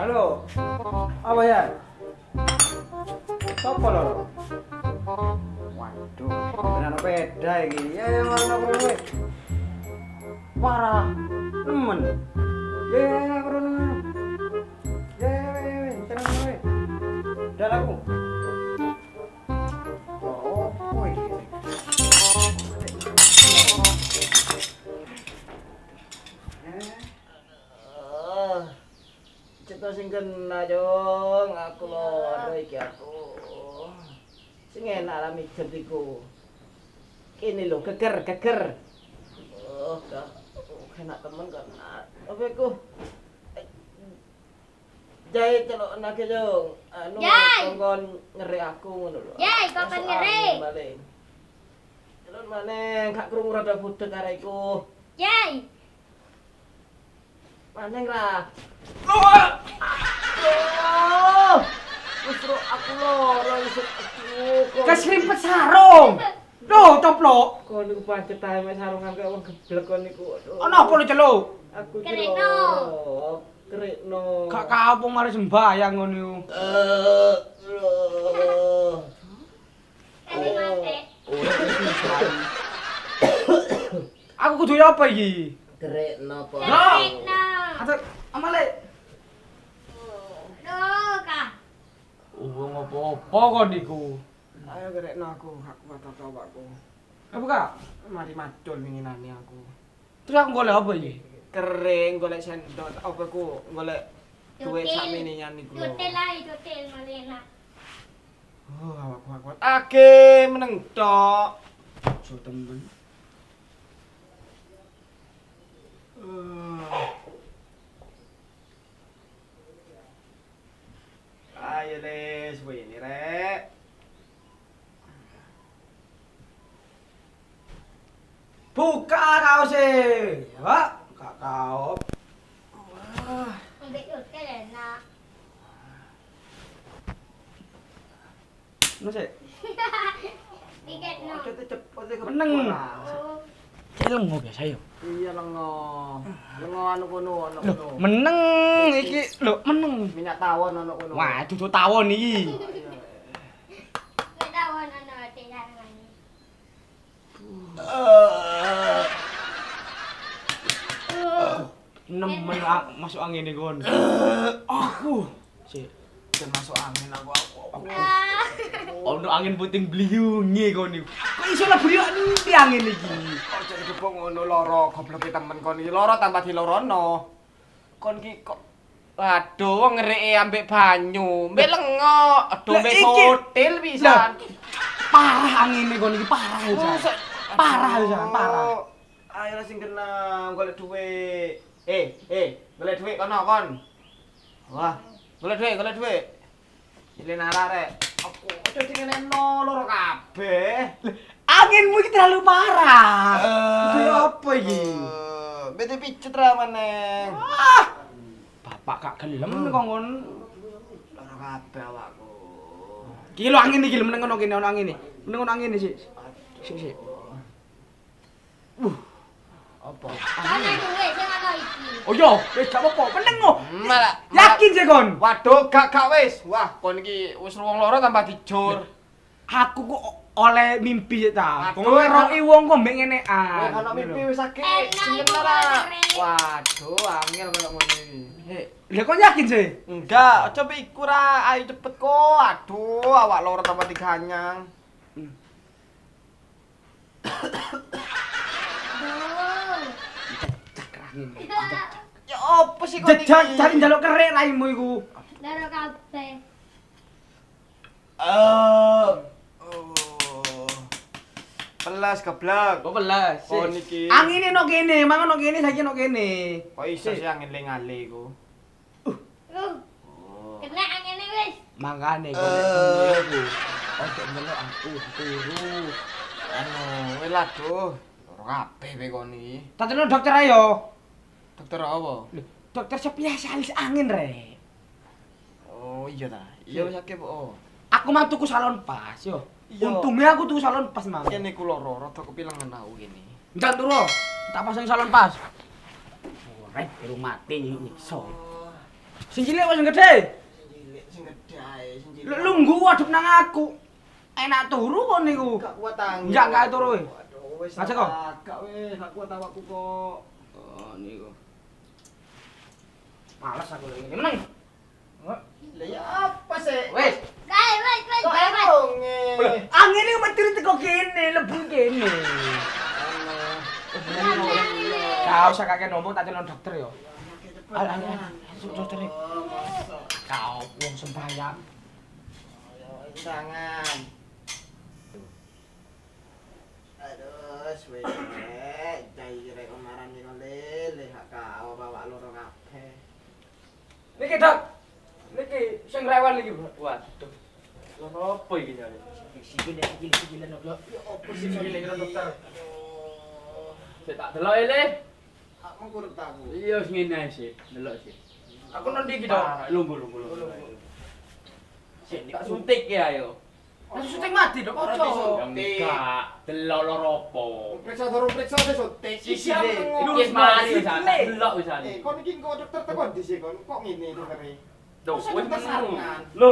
Halo. Apa ya? Sopo lho? Waduh, beneran beda iki. Ya mana kowe? Parah. Nemen. Ya kono. Ya, tenang kowe. Udah aku. Oh, kowe iki. Cita sing kena jong, aku lho iki aku. Sing enak lah mijet iku. Kene lho, geger. Oh, enak temen kan. Apa iku? Jai celok nake jong. Anu kongkon ngeri aku ngono lho. Jai, kongkon ngeri. Celok maneh, gak krungu rada budek arek iku. Jai. Maneng lah. Justru aku loro iso aku. Kesrimpet sarung. Loh, coplok. Kon niku pancet ae mek sarungan kaya wong geblek kon niku. Ana apa lho, Celuk? Aku Kerikno. Kerikno. Gak kapung mari sembayang ngono iku. Kali mate. Aku kudu apa iki? Kerikno po. Kerikno. Atur amale. Loh, Kak. Wong apa-apa kon niku. Ayo kerikno aku, hak kuat awakku. Apa Kak? Mari madul winginane aku. Terus aku golek apa iki? Kering golek sendok apa ku golek duwe sakmene nyan niku lho. Tutil lah, tutil malena. Oh, awakku. Age meneng tok. So temen. Ayo les, ini rek. Buka kaose. Pak, gak kaop. Ambil tutil enak. Ngono sik. Tiket no. Cepet Meneng. Oh, Lengo biasa yo. Iya lengo. Lengo anu kono, ono Lho, kono. meneng iki. Lho, meneng. Minyak tawon ono kono. Wah, dudu tawon iki. nggak tahu nono tilangan. Nemen masuk angin iki kon. Aku. Sik. Dan masuk angin aku. Ono angin puting beliunge kon niku. Kok iso lah beliuk ndi angin iki? Ojo dijebok ngono loro gobloke temen kon iki. Loro tambah dilorono. Kon ki kok waduh wong ngereke ambek banyu, mbek lengo, aduh Lah, mbek iki- hotel pisan. Parah angin iki kon iki parah pisan. Parah pisan, parah. Ayo sing kena golek dhuwit. Golek dhuwit kono kon. Wah, golek dhuwit. Ile nara rek. Aku ojo sing ngene loro kabeh. Anginmu iki terlalu parah. Itu apa iki? Bete pijet ra meneh. Bapak gak gelem kongkon. Loro kabeh awakku. Iki lho angin iki lho meneng ono kene ono angin iki. Meneng ono angin iki, Sik. Sik. Apa? Karena duit sing ana iki. Oh yo, wis gak apa-apa, meneng kok. Malah Yakin sih kon? Waduh, gak wis. Wah, kon iki wis wong loro tambah dijur. Aku kok oleh mimpi ta. Aduh, Kok ngeroki wong kok mbek ngene Wah, ono mimpi wis akeh. Enak Sing iku ora. keren. Waduh, angel koyo ngono iki. Lah kok yakin sih? Enggak, coba iku ra, ayo cepet kok. Aduh, awak loro tambah diganyang. Duh. Cakrangin. Ya opo sih kon iki? Jajak cari njaluk kerek raimu iku. Loro kabeh. Pelas geblek. Kok belas. Kon iki. Angine no kene, mangan no kene, saiki no kene. Kok iso sih angin lingale iku? Kena angin wis. Mangane kok nek aku. Ojo ndelok aku turu. Anu, wis lah duh. Loro kabeh kowe kon iki. Tateno dokter ayo. Dokter apa? Lho, dokter spesialis angin rek. Oh iya ta. Iya wis akeh po. Aku mah tuku salon pas yo. Iya. Untungnya aku tuku salon pas mang. Kene ku loro rada kepilengan aku kene. Entar turu. Tak pasang salon pas. Rek, biru mati nyiksa. Sing cilik apa sing gede? Sing gede ae, sing cilik. Lungguh adep nang aku. Enak turu kon niku. Gak kuat tangi. Enggak turu kowe. Waduh, wis. Ngajak kok? Gak wis, gak kuat awakku kok. Oh niku. Males aku lagi ini menang. Lah ya apa sih? Wes. Wes. Kok engonge. Angin iki metu teko kene, lebu kene. Kau usah kakek ngomong tak celon dokter yo. Alah, dokter iki. Kau wong sembahyang. Ayo tangan. Aduh, suwe. Cai rek omaran iki lele hak kau bawa loro kabeh. Niki, Dok. Niki sing rewel iki, waduh. Lho apa iki jare? Sikile-sikilan kok. Ya opo sih sikile dokter? Sik tak delok ele. Aku kurut tahu. Iya wis ngene ae sih, delok sih. Aku nang ndi iki, Dok? Lungguh. Sik tak suntik ya ayo. Wis suntik mati, Dok. Ojo. Enggak, delok loro apa? Periksa wis suntik. Sikile iki mari wis delok wis Eh, kon iki kok dokter tekon di sih kon. Kok ngene doktere? Duh, wis sarungan. Lho,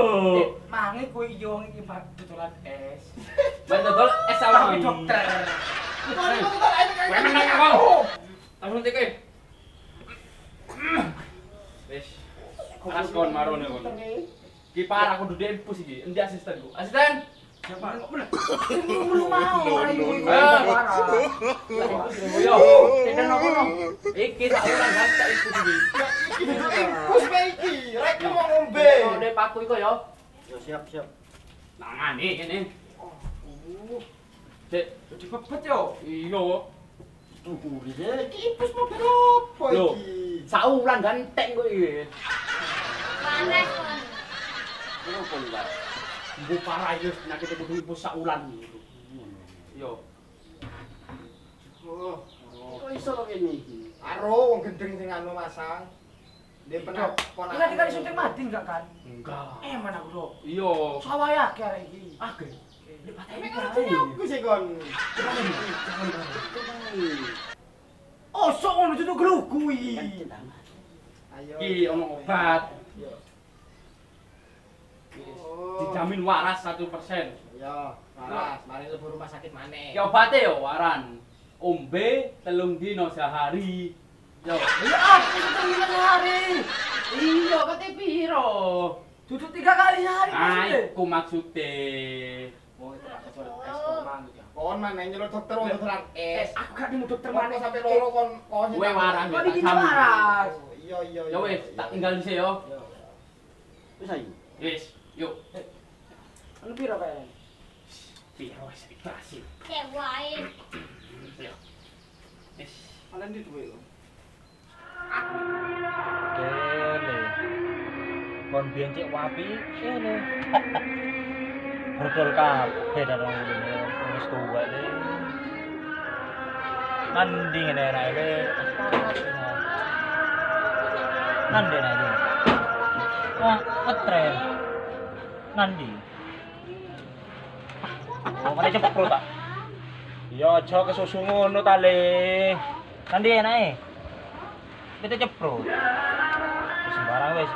mangi kowe iki wong iki dodolan es. Dodol es sama dokter. Kowe menang kok. Langsung tike. Wis. Alas kon marone kon. Ki parah kudu diimpus iki. Endi asistenku? Asisten. Siapa kok menang? Lu mau ayo. Yo, tenan kono. Iki sak ora tak impus iki. Kus iki, rek mau ngombe. Ngombe paku iku yo. Yo siap. Nangane kene. Cek, dipepet yo. Iya. Tuku iki impus mobil opo Lho, iki? saulan ganteng kok iki. Panas kon. Opo lho, Pak? Bu parah iki penyakit kudu impus saulan gitu. Yo. Oh, Kok iso kok ngene iki? karo wong gendeng sing anu masang. Dia pernah ponakan. Kita dikali syuting mati enggak kan? Enggak. Mana aku dok? Iya. Sawaya kare iki. Oke. Tapi ngerti aku sih kon. Oh, sok ngono tutuk glugu iki. Ayo. Iki ono obat. Oh. Dijamin waras 1%. Yo, waras, mari lebu rumah sakit maneh. Ki obate yo waran. Ombe 3 dino sehari. Yo. Ya aku syuting lima sehari. Iya, kate piro? Duduk 3 kali sehari maksudnya. Aku maksude. Oh, itu Pak Dokter es komang gitu ya. Kon maneh nyelot dokter wong dokteran es. Aku gak nemu dokter Termane mana sampai loro kon Kowe waras. Kok dikit waras. Iya. Ya wis, tak tinggal dhisik yo. Wis ayo. Wis, yuk. Anu piro kae? Piro wis berhasil. Cek wae. Yo. Wis. Ana ndi duwe kok? Kene. Kon biyen cek wapi kene. Brodol kabeh darang ngene wis tuwek le. Nandi ngene rae le. Nandi nandi. Wah, ngetren. Nandi. Oh, mana cepet pro tak? Ya aja kesusu ngono ta le. Nandi enake. Kita ceprot. Sembarang wis.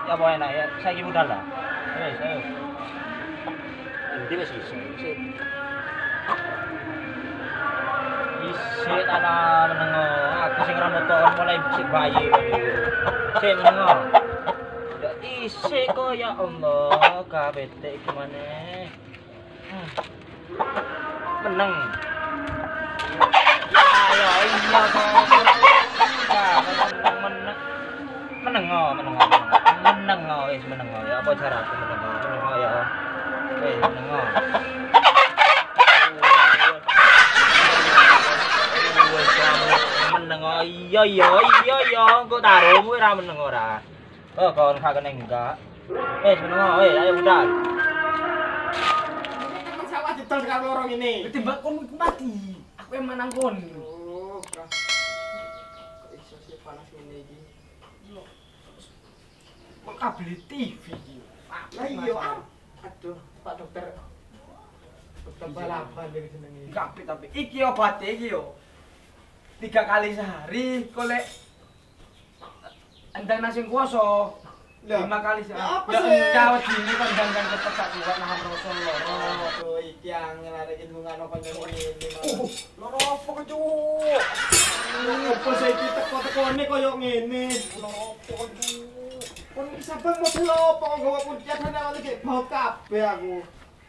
Ya apa enak ya, saiki budal lah. Wis, ayo. Endi wis iso. Isik ana menengo. Aku sing ramoton mulai bisik bayi. Sik menengo. Ya isik kok ya Allah, kabete iki maneh. Meneng. Ya iya kok. Meneng wis meneng ya apa carane meneng ya wis meneng meneng iya kok taruh kowe ora meneng ora oh kon gak kene enggak wis meneng wis ayo budal Temen sawah didol karo loro ngene. Timbang kon mati. Aku yang menang kon. Oh, kok iso sih panas ngene iki. Kok kabel TV iki. Lah iya. Aduh, Pak Dokter. Dokter balapan iki jenenge. Enggak apik tapi iki obat iki yo. 3 kali sehari kok lek endang nasi kuoso Lah, 5 kali sih. ya apa Ya sih? enggak ini kan jangan cepet tak kuat nahan rasa loro. Aduh, iki angel arek iki ngano kanca ngene. Loro apa kok, Cuk? Apa saiki teko-tekone koyo ngene? Loro apa kok, Cuk? Kon iki sabang mobil apa kok gawa kuncian ana iki bau kabeh aku.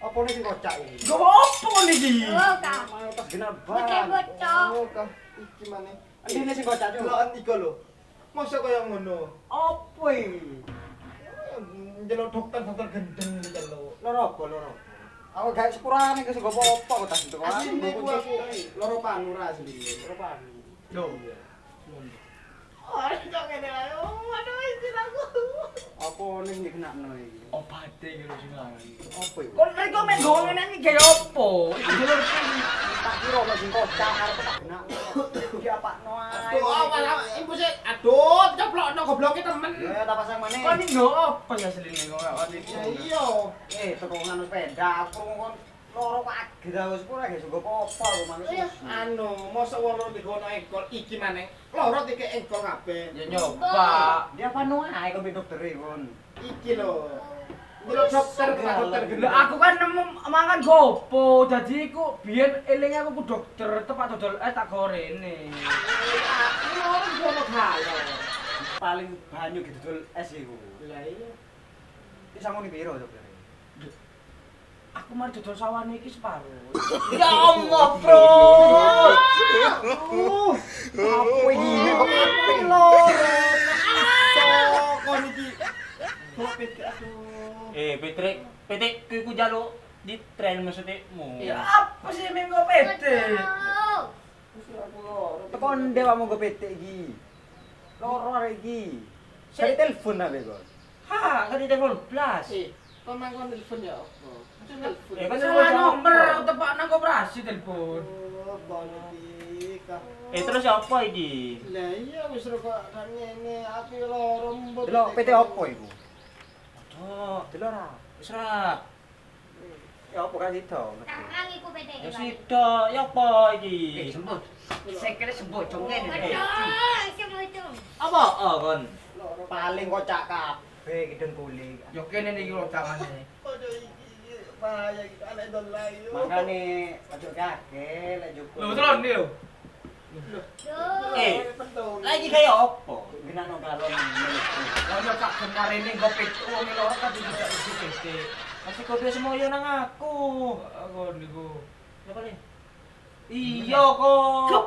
Apa nek kocak iki? Gak apa kok iki? Oh, Kak. Mau pas genap Pakai bocok. Oh, kah. Iki maneh. Ini sing kocak, Cuk. Delokan iku lho. Mosok koyo ngono. Apa iki? Njeluk dokter gendeng iki lho. Loro apa loro? Aku gak sepurane ke sing apa-apa kok tas itu. Asline ku aku loro panura asli. Loro panu. Lho. Oh, kok ngene ae. Aduh, izin aku. Apa ning iki kenakno iki? Obate iki lho sing lanang. Apa iki? Kon lek kok mek nggowo ngene iki gawe opo? Iki dulur Tak kira ono sing kocak arep tak genakno. Iki apakno ae. Aduh, awal ibu sih. Aduh, coplokno gobloke temen. Ya tak pasang maneh. kon iki nggowo apa ya asline kok kon iki? Ya iya. Teko ngono sepeda aku kon loro kaget aku sepura gak sungguh apa-apa aku manusia. Anu, mosok wong loro digono engkol iki maneh. Loro dike engkol kabeh. Ya nyoba. Dia panu ae kok dokter kon. Iki lho. Ndelok dokter gendeng. Lah aku kan nemu mangan gopo, dadi iku biyen eling aku ku dokter tepak dodol tak gorene. Aku loro digono gawe. Paling banyu gitu dol es iku. Lah iya. Iki samuni piro dokter? Aku mari dodol sawane iki separo. Ya Allah, Bro. Apa iki kok Apa loro? Kon iki. Kok pete aduh. Petik ku jaluk di trail maksudmu. Ya apa sih minggu pete? Wis aku loro. Tekon dewamu go PT iki. Loro arek iki. Saya telepon abe kok. Ha, kan di telepon plus. Kon mangkon telepon ya apa? Telepon. Kan Salah nomor tepak nang koperasi telepon. Oh, kon iki kah. Terus apa iki? Lah iya wis rokok kan ngene aku loro mbut. Delok PT opo iku? Oh, Delok ra. wis ra. Ya opo kan itu? Tangan iku PT Ya iki. sida, ya apa iki? Sembut. Sekele sembut jongen. Betul, semacam. Apa? Oh, kon. Paling kocak kabeh kideng kuli. Yo kene iki lho tangane. Aduh iki bahaya iki anak don lagi. Makane ojo kaget lek jukur. Lho telon iki lho. Lagi kaya apa? Ginano galon. Ono kak genarene go pitu wong loro kan tidak mesti pete. Masih kode semoyo nang aku. Aku niku. Ya kali. Iya kok.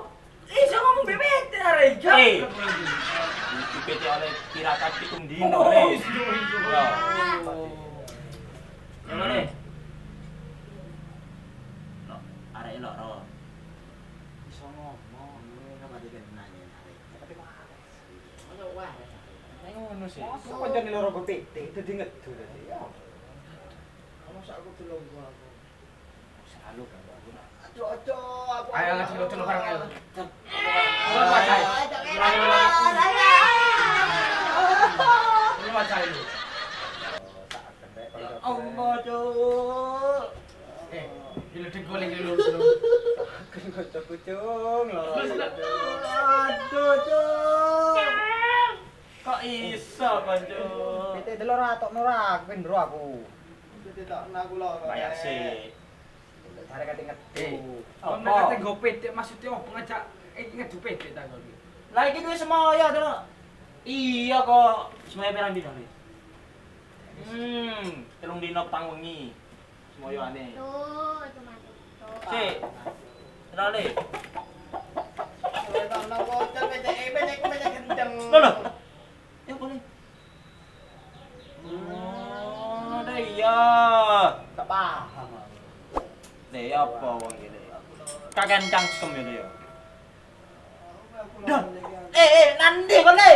Iso ngomong bebete arek iki. Iki PT oleh tirakat pitung dino Oh, re. iso. Ya. Ya kali. No, arek loro. Iso ngomong, apa dikene nanya arek. Tapi kok Ono wae. Nek ngono sih. Kok kancane loro go PT dadi ngedu dadi. Ya. Ono sak aku delonggo aku. Selalu kan. Ojo aku. Ayo ngasih lo celok bareng ayo. Ayo. Ini macam ini. Allah, Cuk. Bila digoleng dulu. Kucung loro. Aduh, Cuk. Kok iso, Kon, Cuk? PT delok ra tok ora aku ndro aku. Dadi tak aku loro. Kayak sih. Arek kate ngedu. Kon nek kate go PT maksudnya opo ngajak ngedu PT ta kok. Lah iki duwe semoyo to. Iya kok. Semoyo pirang dino iki? 3 dino petang wengi. Semoyoane. Tuh, itu masuk. Sik. Kenale. Ono nang kocok pete gendeng. Lho. Ya boleh. Oh, ada iya. Gak paham aku. Nih apa wong ngene? Kakean cangkem ya. Dan. Nanti kon le.